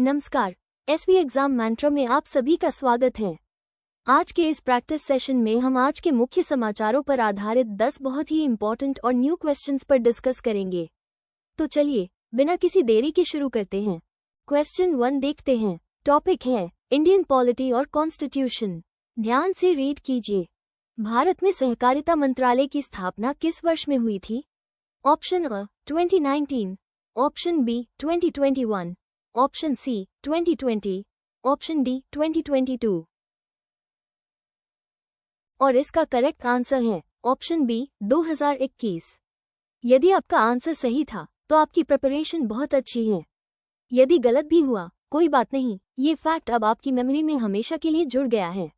नमस्कार, SV exam मंत्र में आप सभी का स्वागत है। आज के इस प्रैक्टिस सेशन में हम आज के मुख्य समाचारों पर आधारित 10 बहुत ही इंपॉर्टेंट और न्यू क्वेश्चंस पर डिस्कस करेंगे। तो चलिए बिना किसी देरी के शुरू करते हैं। क्वेश्चन 1 देखते हैं। टॉपिक है इंडियन पॉलिटी और कॉन्स्टिट्यूशन। ध्यान से रीड कीजिए। भारत में सहकारिता मंत्रालय की स्थापना किस वर्ष में हुई थी? Option A 2019, option B 2021, option C 2020, option D 2022। और इसका करेक्ट आंसर है ऑप्शन बी 2021। यदि आपका आंसर सही था तो आपकी प्रिपरेशन बहुत अच्छी है। यदि गलत भी हुआ कोई बात नहीं, ये फैक्ट अब आपकी मेमोरी में हमेशा के लिए जुड़ गया है।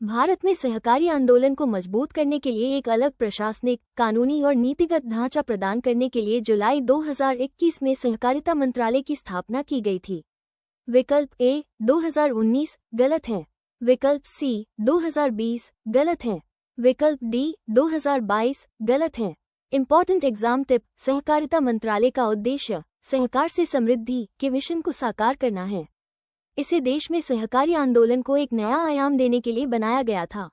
भारत में सहकारी आंदोलन को मजबूत करने के लिए एक अलग प्रशासनिक, कानूनी और नीतिगत ढांचा प्रदान करने के लिए जुलाई 2021 में सहकारिता मंत्रालय की स्थापना की गई थी। विकल्प ए 2019 गलत है, विकल्प सी 2020 गलत है, विकल्प डी 2022 गलत है। इंपॉर्टेंट एग्जाम टिप: सहकारिता मंत्रालय का उद्देश्य सहकार से समृद्धि के विजन को साकार करना है। इसे देश में सहकारी आंदोलन को एक नया आयाम देने के लिए बनाया गया था।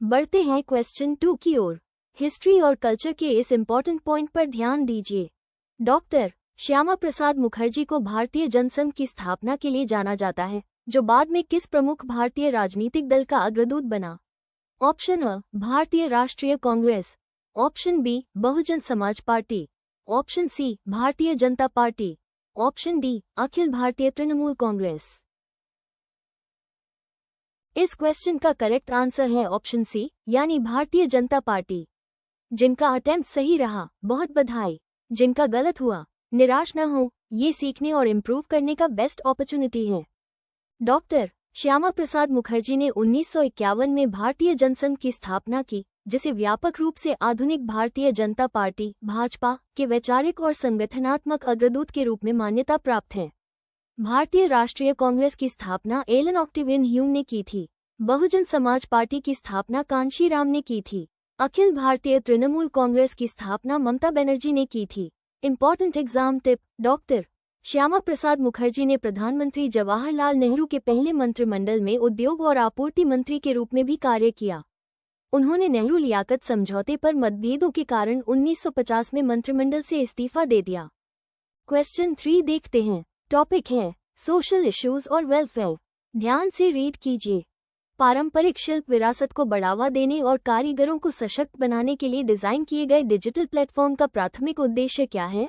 बढ़ते हैं क्वेश्चन 2 की ओर। हिस्ट्री और कल्चर के इस इंपॉर्टेंट पॉइंट पर ध्यान दीजिए। डॉक्टर श्यामा प्रसाद मुखर्जी को भारतीय जनसंघ की स्थापना के लिए जाना जाता है, जो बाद में किस प्रमुख भारतीय राजनीतिक दल का अग्रदूत बना? ऑप्शन अ भारतीय राष्ट्रीय Congress, option B Bahujan Samaj party, option C Bharatiya Janata party, option D Akhil Bharatiya Trinamool Congress. इस क्वेश्चन का करेक्ट आंसर है ऑप्शन सी यानी भारतीय जनता पार्टी। जिनका अटेम्प्ट सही रहा बहुत बधाई, जिनका गलत हुआ निराश न हो, ये सीखने और इम्प्रूव करने का बेस्ट अपॉर्चुनिटी है। डॉक्टर श्यामा प्रसाद मुखर्जी ने 1951 में भारतीय जनसंघ की स्थापना की, जिसे व्यापक रूप से आधुनिक भारतीय जनता पार्टी भाजपा के वैचारिक और संगठनात्मक अग्रदूत के रूप में मान्यता प्राप्त है। भारतीय राष्ट्रीय कांग्रेस की स्थापना एलन ऑक्टेवियन ह्यूम ने की थी। बहुजन समाज पार्टी की स्थापना कांशीराम ने की थी। अखिल भारतीय तृणमूल कांग्रेस की स्थापना ममता बनर्जी ने की थी। Important exam tip: doctor Shyama Prasad Mukherjee ने प्रधानमंत्री जवाहरलाल नेहरू के पहले मंत्रिमंडल में उद्योग और आपूर्ति मंत्री के रूप में भी कार्य किया। उन्होंने नेहरू लियाकत समझौते पर मतभेदों के कारण 1950 में मंत्रिमंडल से इस्तीफा दे दिया। क्वेश्चन 3 देखते हैं। टॉपिक है सोशल इश्यूज और वेलफेयर। ध्यान से रीड कीजिए। पारंपरिक शिल्प विरासत को बढ़ावा देने और कारीगरों को सशक्त बनाने के लिए डिजाइन किए गए डिजिटल प्लेटफॉर्म का प्राथमिक उद्देश्य क्या है?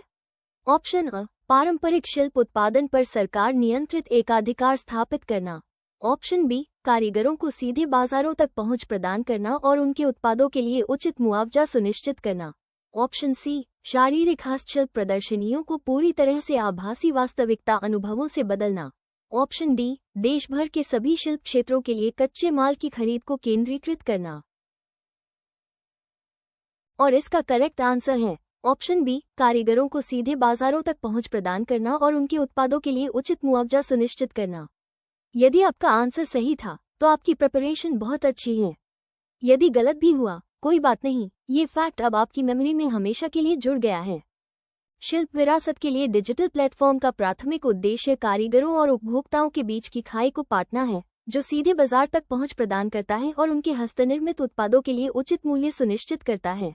ऑप्शन अ पारंपरिक शिल्प उत्पादन पर सरकार नियंत्रित एकाधिकार स्थापित करना, ऑप्शन बी कारीगरों को सीधे बाजारों तक पहुंच प्रदान करना और उनके उत्पादों के लिए उचित मुआवजा सुनिश्चित करना, ऑप्शन सी शारीरिक हस्तशिल्प प्रदर्शनियों को पूरी तरह से आभासी वास्तविकता अनुभवों से बदलना, ऑप्शन डी देश भर के सभी शिल्प क्षेत्रों के लिए कच्चे माल की खरीद को केंद्रीकृत करना। और इसका करेक्ट आंसर है ऑप्शन बी कारीगरों को सीधे बाजारों तक पहुंच प्रदान करना और उनके उत्पादों के लिए उचित मुआवजा सुनिश्चित करना। यदि आपका आंसर सही था तो आपकी प्रिपरेशन बहुत अच्छी है। यदि गलत भी हुआ कोई बात नहीं, ये फैक्ट अब आपकी मेमोरी में हमेशा के लिए जुड़ गया है। शिल्प विरासत के लिए डिजिटल प्लेटफॉर्म का प्राथमिक उद्देश्य कारीगरों और उपभोक्ताओं के बीच की खाई को पाटना है, जो सीधे बाजार तक पहुंच प्रदान करता है और उनके हस्तनिर्मित उत्पादों के लिए उचित मूल्य सुनिश्चित करता है।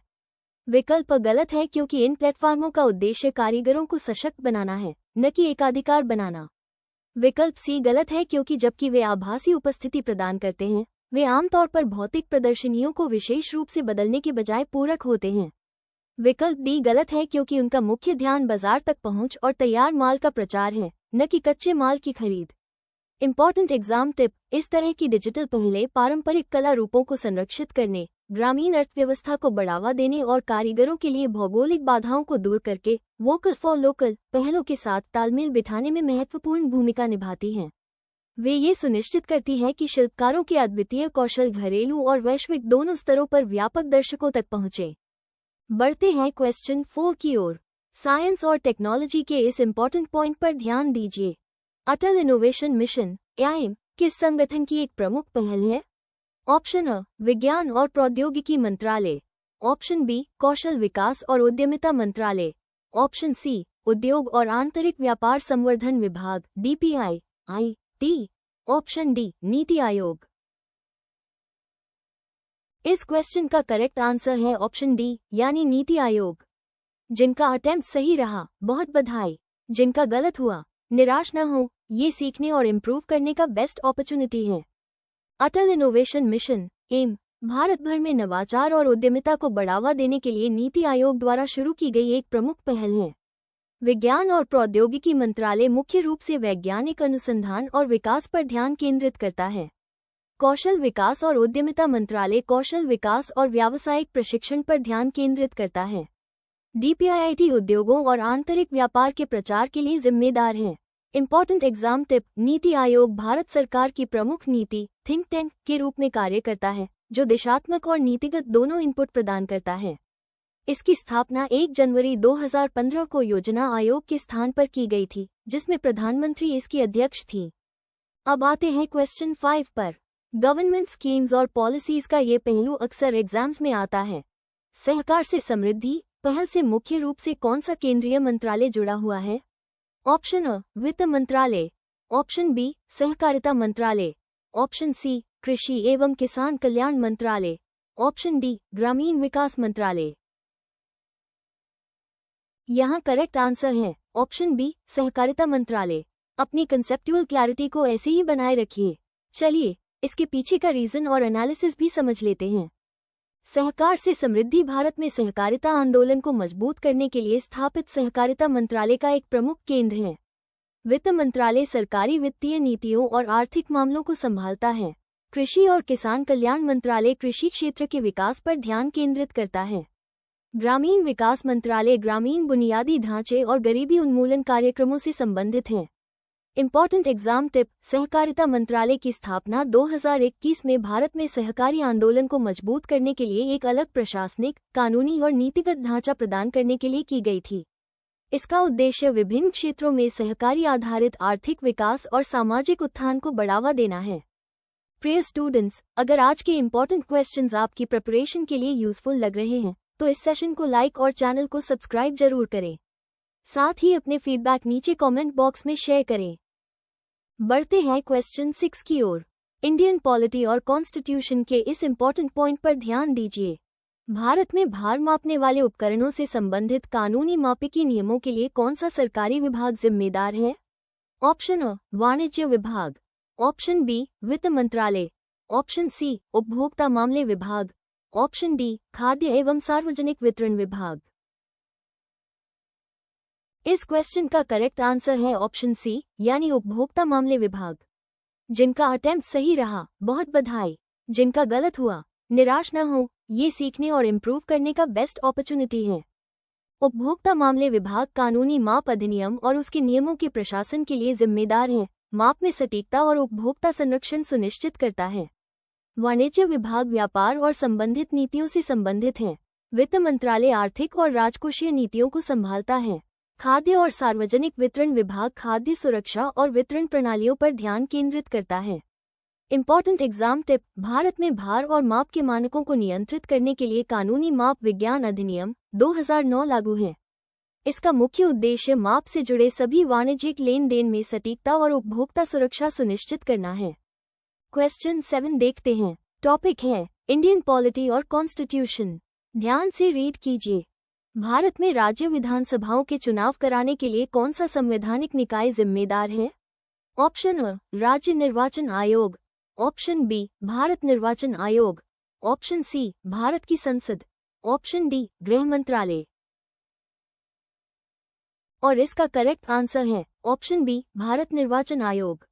विकल्प गलत है क्योंकि इन प्लेटफॉर्मों का उद्देश्य कारीगरों को सशक्त बनाना है, न कि एकाधिकार बनाना। विकल्प सी गलत है क्योंकि जबकि वे आभासी उपस्थिति प्रदान करते हैं, वे आमतौर पर भौतिक प्रदर्शनियों को विशेष रूप से बदलने के बजाय पूरक होते हैं। विकल्प डी गलत है क्योंकि उनका मुख्य ध्यान बाजार तक पहुंच और तैयार माल का प्रचार है, न कि कच्चे माल की खरीद। इंपॉर्टेंट एग्जाम टिप: इस तरह की डिजिटल पहले पारंपरिक कला रूपों को संरक्षित करने, ग्रामीण अर्थव्यवस्था को बढ़ावा देने और कारीगरों के लिए भौगोलिक बाधाओं को दूर करके वोकल फॉर लोकल पहलों के साथ तालमेल बिठाने में महत्वपूर्ण भूमिका निभाती हैं। वे ये सुनिश्चित करती हैं कि शिल्पकारों के अद्वितीय कौशल घरेलू और वैश्विक दोनों स्तरों पर व्यापक दर्शकों तक पहुंचे। बढ़ते हैं क्वेश्चन 4 की ओर। साइंस और टेक्नोलॉजी के इस इंपॉर्टेंट पॉइंट पर ध्यान दीजिए। अटल इनोवेशन मिशन एआईएम किस संगठन की एक प्रमुख पहल है? ऑप्शन अ विज्ञान और प्रौद्योगिकी मंत्रालय, ऑप्शन बी कौशल विकास और उद्यमिता मंत्रालय, ऑप्शन सी उद्योग और आंतरिक व्यापार संवर्धन विभाग DPI option D NITI Aayog. इस क्वेश्चन का करेक्ट आंसर है ऑप्शन डी यानी नीति आयोग। जिनका अटेम्प्ट सही रहा बहुत बधाई, जिनका गलत हुआ निराश न हो, ये सीखने और इम्प्रूव करने का बेस्ट अपॉर्चुनिटी है। अटल इनोवेशन मिशन एम भारत भर में नवाचार और उद्यमिता को बढ़ावा देने के लिए नीति आयोग द्वारा शुरू की गई एक प्रमुख पहल है। विज्ञान और प्रौद्योगिकी मंत्रालय मुख्य रूप से वैज्ञानिक अनुसंधान और विकास पर ध्यान केंद्रित करता है। कौशल विकास और उद्यमिता मंत्रालय कौशल विकास और व्यावसायिक प्रशिक्षण पर ध्यान केंद्रित करता है। DPIIT उद्योगों और आंतरिक व्यापार के प्रचार के लिए जिम्मेदार है। Important exam tip, NITI Aayog Bharat सरकार की प्रमुख नीति थिंक टैंक के रूप में कार्य करता है, जो दिशात्मक और नीतिगत दोनों इनपुट प्रदान करता है। इसकी स्थापना 1 जनवरी 2015 को योजना आयोग के स्थान पर की गई थी, जिसमें प्रधानमंत्री इसकी अध्यक्ष थी। अब आते हैं क्वेश्चन 5 पर। गवर्नमेंट स्कीम्स और पॉलिसीज का ये पहलू अक्सर एग्जाम्स में आता है। सहकार से समृद्धि पहल से मुख्य रूप से कौन सा केंद्रीय मंत्रालय जुड़ा हुआ है? ऑप्शन अ वित्त मंत्रालय, ऑप्शन बी सहकारिता मंत्रालय, ऑप्शन सी कृषि एवं किसान कल्याण मंत्रालय, ऑप्शन डी ग्रामीण विकास मंत्रालय। यहाँ करेक्ट आंसर है ऑप्शन बी सहकारिता मंत्रालय। अपनी कंसेप्चुअल क्लैरिटी को ऐसे ही बनाए रखिए। चलिए इसके पीछे का रीजन और एनालिसिस भी समझ लेते हैं। सहकार से समृद्धि भारत में सहकारिता आंदोलन को मजबूत करने के लिए स्थापित सहकारिता मंत्रालय का एक प्रमुख केंद्र है। वित्त मंत्रालय सरकारी वित्तीय नीतियों और आर्थिक मामलों को संभालता है। कृषि और किसान कल्याण मंत्रालय कृषि क्षेत्र के विकास पर ध्यान केंद्रित करता है। ग्रामीण विकास मंत्रालय ग्रामीण बुनियादी ढांचे और गरीबी उन्मूलन कार्यक्रमों से संबंधित है। इम्पॉर्टेंट एग्जाम टिप, सहकारिता मंत्रालय की स्थापना 2021 में भारत में सहकारी आंदोलन को मजबूत करने के लिए एक अलग प्रशासनिक, कानूनी और नीतिगत ढांचा प्रदान करने के लिए की गई थी। इसका उद्देश्य विभिन्न क्षेत्रों में सहकारी आधारित आर्थिक विकास और सामाजिक उत्थान को बढ़ावा देना है। प्रिय स्टूडेंट्स, अगर आज के इम्पॉर्टेंट क्वेश्चंस आपकी प्रिपरेशन के लिए यूजफुल लग रहे हैं तो इस सेशन को लाइक और चैनल को सब्सक्राइब जरूर करें। साथ ही अपने फीडबैक नीचे कमेंट बॉक्स में शेयर करें। बढ़ते हैं क्वेश्चन 6 की ओर। इंडियन पॉलिटी और कॉन्स्टिट्यूशन के इस इम्पॉर्टेंट पॉइंट पर ध्यान दीजिए। भारत में भार मापने वाले उपकरणों से संबंधित कानूनी मापिकी नियमों के लिए कौन सा सरकारी विभाग जिम्मेदार है? ऑप्शन अ वाणिज्य विभाग, ऑप्शन बी वित्त मंत्रालय, ऑप्शन सी उपभोक्ता मामले विभाग, ऑप्शन डी खाद्य एवं सार्वजनिक वितरण विभाग। इस क्वेश्चन का करेक्ट आंसर है ऑप्शन सी यानी उपभोक्ता मामले विभाग। जिनका अटेम्प्ट सही रहा बहुत बधाई, जिनका गलत हुआ निराश न हो, ये सीखने और इम्प्रूव करने का बेस्ट अपॉर्चुनिटी है। उपभोक्ता मामले विभाग कानूनी माप अधिनियम और उसके नियमों के प्रशासन के लिए जिम्मेदार है। माप में सटीकता और उपभोक्ता संरक्षण सुनिश्चित करता है। वाणिज्य विभाग व्यापार और संबंधित नीतियों से संबंधित है। वित्त मंत्रालय आर्थिक और राजकोषीय नीतियों को संभालता है। खाद्य और सार्वजनिक वितरण विभाग खाद्य सुरक्षा और वितरण प्रणालियों पर ध्यान केंद्रित करता है। इम्पॉर्टेंट एग्जाम टिप, भारत में भार और माप के मानकों को नियंत्रित करने के लिए कानूनी माप विज्ञान अधिनियम 2009 लागू है। इसका मुख्य उद्देश्य माप से जुड़े सभी वाणिज्यिक लेन देन में सटीकता और उपभोक्ता सुरक्षा सुनिश्चित करना है। क्वेश्चन 7 देखते हैं। टॉपिक है इंडियन पॉलिटी और कॉन्स्टिट्यूशन। ध्यान से रीड कीजिए। भारत में राज्य विधानसभाओं के चुनाव कराने के लिए कौन सा संवैधानिक निकाय जिम्मेदार है? ऑप्शन अ राज्य निर्वाचन आयोग, ऑप्शन बी भारत निर्वाचन आयोग, ऑप्शन सी भारत की संसद, ऑप्शन डी गृह मंत्रालय। और इसका करेक्ट आंसर है ऑप्शन बी भारत निर्वाचन आयोग।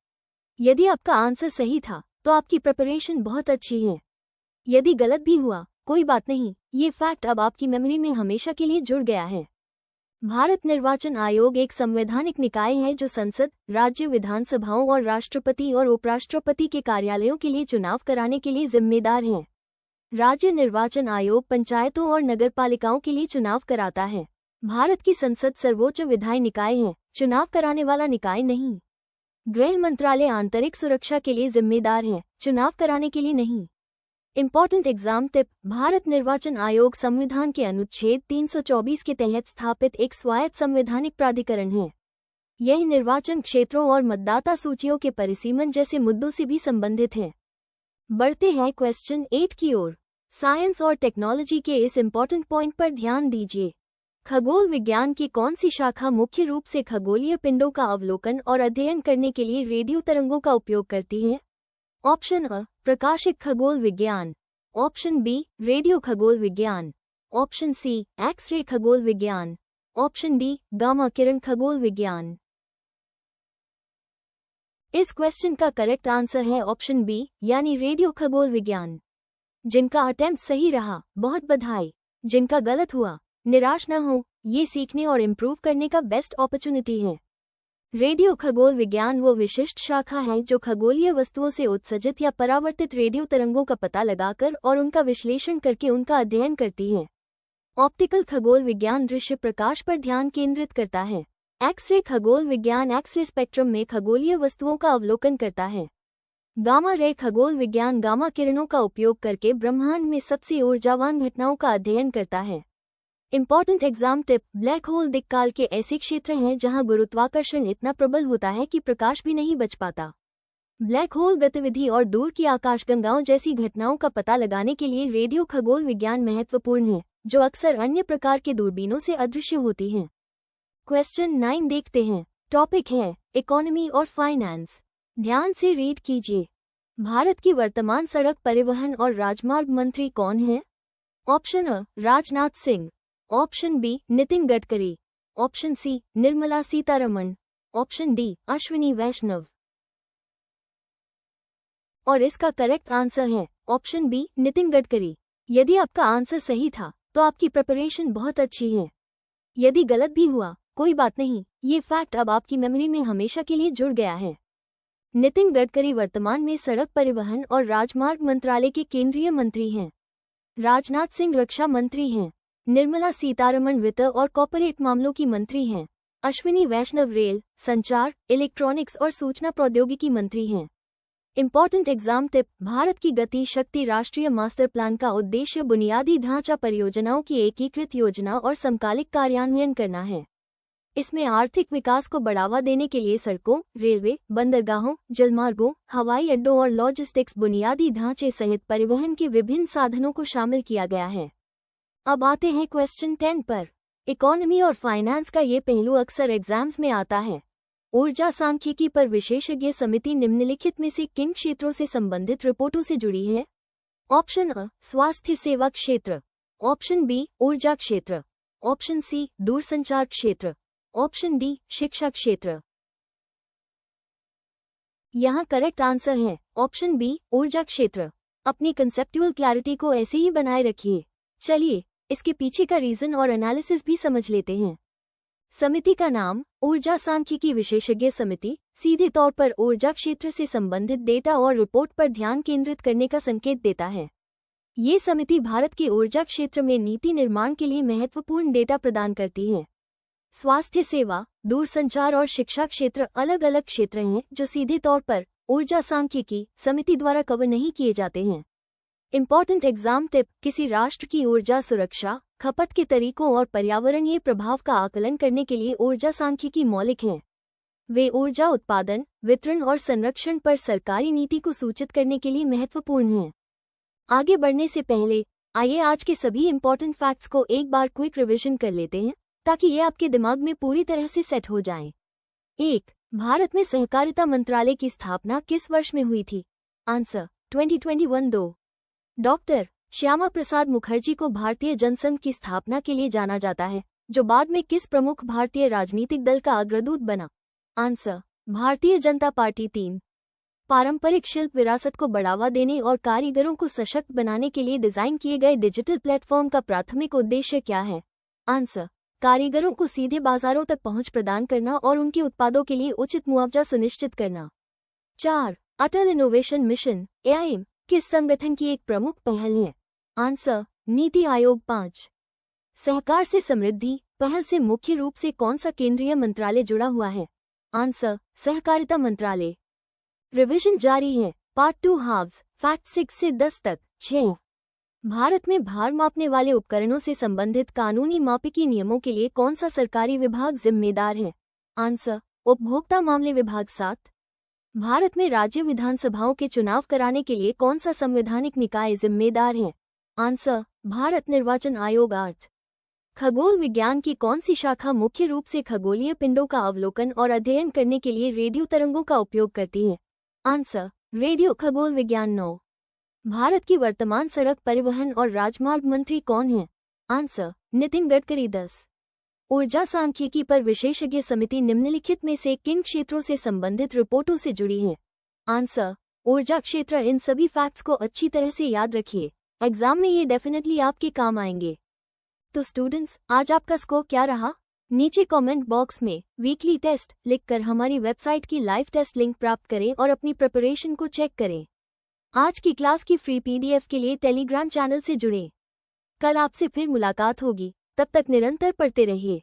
यदि आपका आंसर सही था तो आपकी प्रिपरेशन बहुत अच्छी है। यदि गलत भी हुआ कोई बात नहीं, ये फैक्ट अब आपकी मेमोरी में हमेशा के लिए जुड़ गया है। भारत निर्वाचन आयोग एक संवैधानिक निकाय है जो संसद, राज्य विधानसभाओं और राष्ट्रपति और उपराष्ट्रपति के कार्यालयों के लिए चुनाव कराने के लिए जिम्मेदार है। राज्य निर्वाचन आयोग पंचायतों और नगरपालिकाओं के लिए चुनाव कराता है। भारत की संसद सर्वोच्च विधायी निकाय है, चुनाव कराने वाला निकाय नहीं। गृह मंत्रालय आंतरिक सुरक्षा के लिए जिम्मेदार है, चुनाव कराने के लिए नहीं। Important exam tip. भारत निर्वाचन आयोग संविधान के अनुच्छेद 324 के तहत स्थापित एक स्वायत्त संवैधानिक प्राधिकरण है। यह निर्वाचन क्षेत्रों और मतदाता सूचियों के परिसीमन जैसे मुद्दों से भी संबंधित है। बढ़ते हैं क्वेश्चन 8 की ओर। साइंस और टेक्नोलॉजी के इस इम्पोर्टेंट पॉइंट पर ध्यान दीजिए। खगोल विज्ञान की कौन सी शाखा मुख्य रूप से खगोलीय पिंडों का अवलोकन और अध्ययन करने के लिए रेडियो तरंगों का उपयोग करती है? ऑप्शन अ प्रकाशिक खगोल विज्ञान, ऑप्शन बी रेडियो खगोल विज्ञान, ऑप्शन सी एक्स-रे खगोल विज्ञान, ऑप्शन डी गामा किरण खगोल विज्ञान। इस क्वेश्चन का करेक्ट आंसर है ऑप्शन बी यानी रेडियो खगोल विज्ञान। जिनका अटेम्प्ट सही रहा बहुत बधाई, जिनका गलत हुआ निराश न हो, ये सीखने और इम्प्रूव करने का बेस्ट अपॉर्चुनिटी है। रेडियो खगोल विज्ञान वो विशिष्ट शाखा है जो खगोलीय वस्तुओं से उत्सर्जित या परावर्तित रेडियो तरंगों का पता लगाकर और उनका विश्लेषण करके उनका अध्ययन करती है। ऑप्टिकल खगोल विज्ञान दृश्य प्रकाश पर ध्यान केंद्रित करता है। एक्स-रे खगोल विज्ञान एक्स-रे स्पेक्ट्रम में खगोलीय वस्तुओं का अवलोकन करता है। गामा रे खगोल विज्ञान गामा किरणों का उपयोग करके ब्रह्मांड में सबसे ऊर्जावान घटनाओं का अध्ययन करता है। Important exam tip. Black hole दिक्काल के ऐसे क्षेत्र हैं जहां गुरुत्वाकर्षण इतना प्रबल होता है कि प्रकाश भी नहीं बच पाता। ब्लैक होल गतिविधि और दूर की आकाशगंगाओं जैसी घटनाओं का पता लगाने के लिए रेडियो खगोल विज्ञान महत्वपूर्ण है, जो अक्सर अन्य प्रकार के दूरबीनों से अदृश्य होती हैं। क्वेश्चन 9 देखते हैं। टॉपिक है इकोनॉमी और फाइनेंस। ध्यान से रीड कीजिए। भारत की वर्तमान सड़क परिवहन और राजमार्ग मंत्री कौन है? Option A Rajnath Singh, option B Nitin Gadkari, option C Nirmala Sitharaman, option D Ashwini Vaishnaw. और इसका करेक्ट आंसर है ऑप्शन बी नितिन गडकरी। यदि आपका आंसर सही था तो आपकी प्रिपरेशन बहुत अच्छी है। यदि गलत भी हुआ कोई बात नहीं, ये फैक्ट अब आपकी मेमोरी में हमेशा के लिए जुड़ गया है। नितिन गडकरी वर्तमान में सड़क परिवहन और राजमार्ग मंत्रालय के केंद्रीय मंत्री हैं। राजनाथ सिंह रक्षा मंत्री हैं। निर्मला सीतारमण वित्त और कॉर्पोरेट मामलों की मंत्री हैं। अश्विनी वैष्णव रेल, संचार, इलेक्ट्रॉनिक्स और सूचना प्रौद्योगिकी मंत्री हैं। Important exam tip. भारत की गति शक्ति राष्ट्रीय मास्टर प्लान का उद्देश्य बुनियादी ढांचा परियोजनाओं की एकीकृत योजना और समकालिक कार्यान्वयन करना है। इसमें आर्थिक विकास को बढ़ावा देने के लिए सड़कों, रेलवे, बंदरगाहों, जलमार्गों, हवाई अड्डों और लॉजिस्टिक्स बुनियादी ढांचे सहित परिवहन के विभिन्न साधनों को शामिल किया गया है। अब आते हैं क्वेश्चन 10 पर। इकोनॉमी और फाइनेंस का ये पहलू अक्सर एग्जाम्स में आता है। ऊर्जा सांख्यिकी पर विशेषज्ञ समिति निम्नलिखित में से किन क्षेत्रों से संबंधित रिपोर्टों से जुड़ी है? ऑप्शन अ स्वास्थ्य सेवा क्षेत्र, ऑप्शन बी ऊर्जा क्षेत्र, ऑप्शन सी दूरसंचार क्षेत्र, ऑप्शन डी शिक्षा क्षेत्र। यहाँ करेक्ट आंसर है ऑप्शन बी ऊर्जा क्षेत्र। अपनी कंसेप्चुअल क्लैरिटी को ऐसे ही बनाए रखिए। चलिए इसके पीछे का रीजन और एनालिसिस भी समझ लेते हैं। समिति का नाम ऊर्जा सांख्यिकी विशेषज्ञ समिति सीधे तौर पर ऊर्जा क्षेत्र से संबंधित डेटा और रिपोर्ट पर ध्यान केंद्रित करने का संकेत देता है। ये समिति भारत के ऊर्जा क्षेत्र में नीति निर्माण के लिए महत्वपूर्ण डेटा प्रदान करती है। स्वास्थ्य सेवा, दूरसंचार और शिक्षा क्षेत्र अलग अलग क्षेत्र हैं जो सीधे तौर पर ऊर्जा सांख्यिकी समिति द्वारा कवर नहीं किए जाते हैं। Important exam tip. किसी राष्ट्र की ऊर्जा सुरक्षा, खपत के तरीकों और पर्यावरणीय प्रभाव का आकलन करने के लिए ऊर्जा सांख्यिकी मौलिक हैं। वे ऊर्जा उत्पादन, वितरण और संरक्षण पर सरकारी नीति को सूचित करने के लिए महत्वपूर्ण हैं। आगे बढ़ने से पहले आइए आज के सभी इम्पोर्टेंट फैक्ट्स को एक बार क्विक रिवीजन कर लेते हैं ताकि ये आपके दिमाग में पूरी तरह से सेट हो जाएं। 1. भारत में सहकारिता मंत्रालय की स्थापना किस वर्ष में हुई थी? आंसर 2021। 2. डॉक्टर श्यामा प्रसाद मुखर्जी को भारतीय जनसंघ की स्थापना के लिए जाना जाता है, जो बाद में किस प्रमुख भारतीय राजनीतिक दल का अग्रदूत बना? Answer Bharatiya Janata party. 3. पारंपरिक शिल्प विरासत को बढ़ावा देने और कारीगरों को सशक्त बनाने के लिए डिजाइन किए गए डिजिटल प्लेटफॉर्म का प्राथमिक उद्देश्य क्या है? आंसर कारीगरों को सीधे बाजारों तक पहुंच प्रदान करना और उनके उत्पादों के लिए उचित मुआवजा सुनिश्चित करना। 4. अटल इनोवेशन मिशन (AIM) किस संगठन की एक प्रमुख पहल है? आंसर नीति आयोग। 5. सहकार से समृद्धि पहल से मुख्य रूप से कौन सा केंद्रीय मंत्रालय जुड़ा हुआ है? आंसर सहकारिता मंत्रालय। रिवीजन जारी है। पार्ट 2 हाव्स फैक्ट 6 से 10 तक। 6. भारत में भार मापने वाले उपकरणों से संबंधित कानूनी मापिकी नियमों के लिए कौन सा सरकारी विभाग जिम्मेदार है? आंसर, उपभोक्ता मामले विभाग। 7. भारत में राज्य विधानसभाओं के चुनाव कराने के लिए कौन सा संवैधानिक निकाय जिम्मेदार है? आंसर, भारत निर्वाचन आयोग। 8. खगोल विज्ञान की कौन सी शाखा मुख्य रूप से खगोलीय पिंडों का अवलोकन और अध्ययन करने के लिए रेडियो तरंगों का उपयोग करती है? आंसर, रेडियो खगोल विज्ञान। 9. भारत की वर्तमान सड़क परिवहन और राजमार्ग मंत्री कौन है? आंसर, नितिन गडकरी। 10. ऊर्जा सांख्यिकी पर विशेषज्ञ समिति निम्नलिखित में से किन क्षेत्रों से संबंधित रिपोर्टों से जुड़ी है? आंसर, ऊर्जा क्षेत्र। इन सभी फैक्ट्स को अच्छी तरह से याद रखिए, एग्जाम में ये डेफिनेटली आपके काम आएंगे। तो स्टूडेंट्स, आज आपका स्कोर क्या रहा? नीचे कमेंट बॉक्स में वीकली टेस्ट लिखकर हमारी वेबसाइट की लाइव टेस्ट लिंक प्राप्त करें और अपनी प्रिपरेशन को चेक करें। आज की क्लास की फ्री पीडीएफ के लिए टेलीग्राम चैनल से जुड़ें। कल आपसे फिर मुलाकात होगी, तब तक निरंतर पढ़ते रहिए।